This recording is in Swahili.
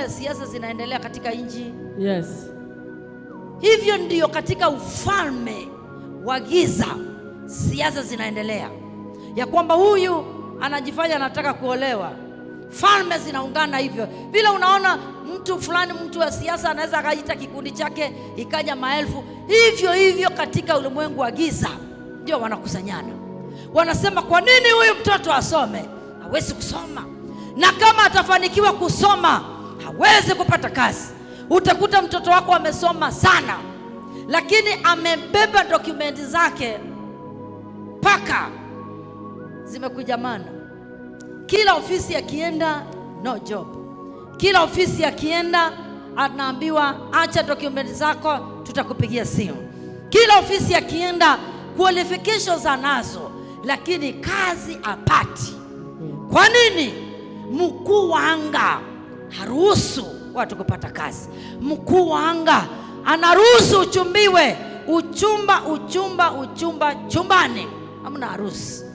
vile siasa zinaendelea katika nchi? Yes. Hivyo ndio katika ufalme wa giza siasa zinaendelea, ya kwamba huyu anajifanya anataka kuolewa. Falme zinaungana hivyo. Vile unaona mtu fulani, mtu wa siasa anaweza akaita kikundi chake ikaja maelfu. Hivyo hivyo katika ulimwengu wa giza ndio wanakusanyana. Wanasema kwa nini huyu mtoto asome? Hawezi kusoma. Na kama atafanikiwa kusoma, hawezi kupata kazi. Utakuta mtoto wako amesoma sana, lakini amebeba dokumenti zake paka zimekujamana. Kila ofisi akienda no job. Kila ofisi akienda anaambiwa acha dokumenti zako, tutakupigia simu. Kila ofisi akienda qualifications anazo, lakini kazi apati. Kwa nini? Mkuu wa anga haruhusu watu kupata kazi. Mkuu wa anga anaruhusu uchumbiwe. Uchumba chumbani, hamna harusi.